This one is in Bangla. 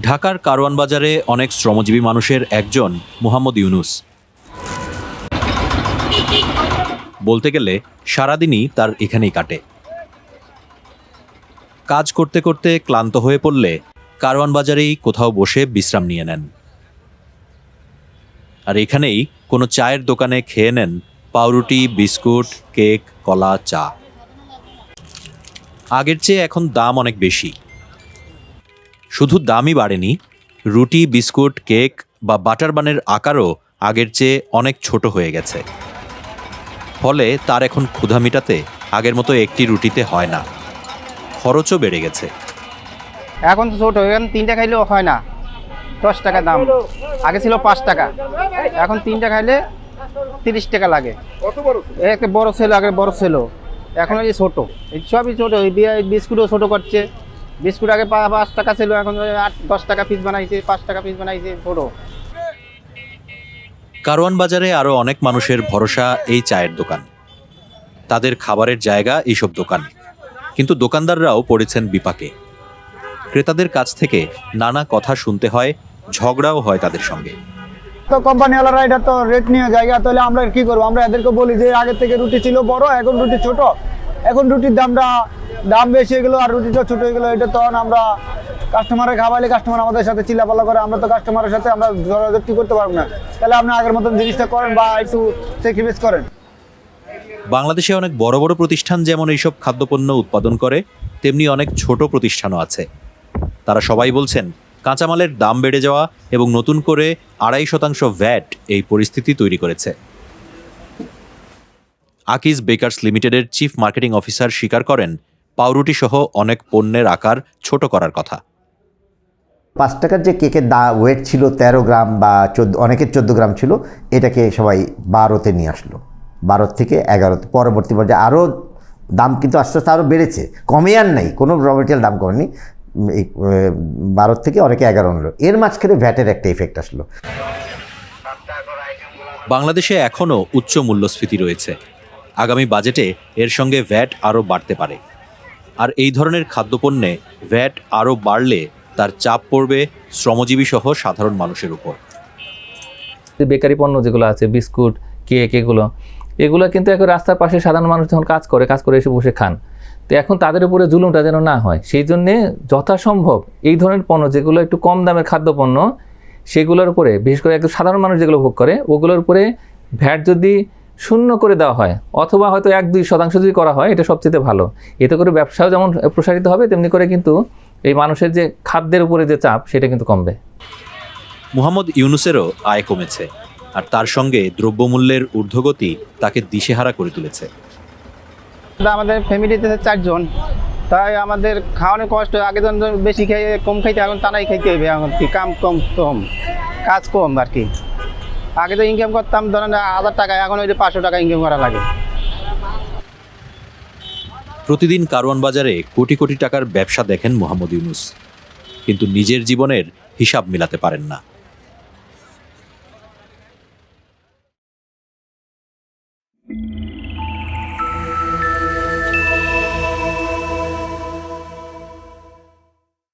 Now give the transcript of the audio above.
ঢাকার কারওয়ান বাজারে অনেক শ্রমজীবী মানুষের একজন মোহাম্মদ ইউনুস। বলতে গেলে সারাদিনই তার এখানেই কাটে। কাজ করতে করতে ক্লান্ত হয়ে পড়লে কারওয়ান বাজারেই কোথাও বসে বিশ্রাম নিয়ে নেন, আর এখানেই কোনো চায়ের দোকানে খেয়ে নেন পাউরুটি, বিস্কুট, কেক, কলা, চা। আগের চেয়ে এখন দাম অনেক বেশি। শুধু দামই বাড়েনি, রুটি, বিস্কুট, কেক বা বাটার বানের আকারও আগের চেয়ে অনেক ছোট হয়ে গেছে। ফলে তার এখন ক্ষুধা মেটাতে আগের মতো একটি রুটিতে হয় না, খরচও বেড়ে গেছে। এখন তো ছোট, এখন 3টা খাইলেও হয় না, 10 টাকা দাম। আগে ছিল 5 টাকা, এখন 3টা খাইলে 30 টাকা লাগে। একটা বড় ছিল, আগে বড় ছিল, এখন এই ছোট, এই সবই ছোট। বিস্কুটও ছোট করছে। বিস্কুট আগে 5 টাকা ছিল, এখন 10 টাকা পিস বানাইছে, 5 টাকা পিস বানাইছে, ছোট। কারওয়ান বাজারে আরও অনেক মানুষের ভরসা এই চায়ের দোকান, তাদের খাবারের জায়গা এইসব দোকান। কিন্তু দোকানদাররাও পড়েছেন বিপাকে। ক্রেতাদের কাছ থেকে নানা কথা শুনতে হয়, ঝগড়াও হয় তাদের সঙ্গে। তো কোম্পানিওয়ালারা এটা তো রেট নিয়ে জায়গা, তাহলে আমরা কি করবো? আমরা এদেরকে বলি যে আগের থেকে রুটি ছিল বড়, এখন রুটি ছোট, এখন রুটির দাম বেশি হয়ে গেলো আর রুটিটা ছোট হয়ে গেলো। এটা তখন আমরা কাস্টমারের খাওয়াইলে কাস্টমার আমাদের সাথে চিল্লাপাল্লা করে, আমরা তো কাস্টমারের সাথে আমরা যোগাযোগ করতে পারবো না। তাহলে আপনি আগের মতন জিনিসটা করেন বা একটু স্যাক্রিফাইস করেন। বাংলাদেশে অনেক বড় বড় প্রতিষ্ঠান যেমন এইসব খাদ্যপণ্য উৎপাদন করে, তেমনি অনেক ছোট প্রতিষ্ঠানও আছে। তারা সবাই বলছেন কাঁচামালের দাম বেড়ে যাওয়া এবং নতুন করে 2.5% ভ্যাট এই পরিস্থিতি তৈরি করেছে। আকিজ বেকার্স লিমিটেডের চিফ মার্কেটিং অফিসার স্বীকার করেন, পাউরুটি সহ অনেক পণ্যের আকার ছোট করার কথা। 5 টাকার যে কেকের ওয়েট ছিল 13 গ্রাম বা 14, অনেকের 14 গ্রাম ছিল, এটাকে সবাই 12তে নিয়ে আসলো, 12 থেকে 11তে। পরবর্তী পর্যায়ে আরও দাম কিন্তু আস্তে আস্তে আরও বেড়েছে, কমে আর নাই, কোনো র মেটেরিয়াল দাম কমেনি। 12 থেকে অনেকে 11 হলো। এর মাঝখানে ভ্যাটের একটা ইফেক্ট আসলো। বাংলাদেশে এখনও উচ্চ মূল্যস্ফীতি রয়েছে। আগামী বাজেটে এর সঙ্গে ভ্যাট আরও বাড়তে পারে। আর এই ধরনের খাদ্যপণ্যে ভ্যাট আরও বাড়লে তার চাপ পড়বে শ্রমজীবী সহ সাধারণ মানুষের উপর। বেকারি পণ্য যেগুলো আছে, বিস্কুট, কেক, এগুলো কিন্তু এখন রাস্তার পাশে সাধারণ মানুষ যখন কাজ করে এসে বসে খান। তো এখন তাদের উপরে জুলুমটা যেন না হয়, সেই জন্যে যথাসম্ভব এই ধরনের পণ্য যেগুলো একটু কম দামের খাদ্যপণ্য, সেগুলোর উপরে বিশেষ করে একদম সাধারণ মানুষ যেগুলো ভোগ করে, ওগুলোর উপরে ভ্যাট যদি 0 করে দেওয়া হয় অথবা হয়তো 1-2% যদি করা হয়, এটা সবচেয়ে ভালো। এতে করে ব্যবসাও যেমন প্রসারিত হবে, তেমনি করে কিন্তু এই মানুষের যে খাদ্যের উপরে যে চাপ, সেটা কিন্তু কমবে। মোহাম্মদ ইউনুসেরও আয় কমেছে, আর তার সঙ্গে দ্রব্যমূল্যের ঊর্ধ্বগতি তাকে দিশেহারা করে তুলেছে। আমাদের ফ্যামিলিতে 4 জন, তাই আমাদের খাওয়ানোর কষ্ট। আগে যখন বেশি খেয়ে কম খাইতে, এখন টানাই খাইতে হবে। এখন কি কাম কম, কাজ কম আর কি। আগে তো ইনকাম করতাম ধরেন 1000 টাকা, এখন ওই 500 টাকা ইনকাম করা লাগে। প্রতিদিন কারওয়ান বাজারে কোটি কোটি টাকার ব্যবসা দেখেন মোহাম্মদ ইউনুস, কিন্তু নিজের জীবনের হিসাব মেলাতে পারেন না।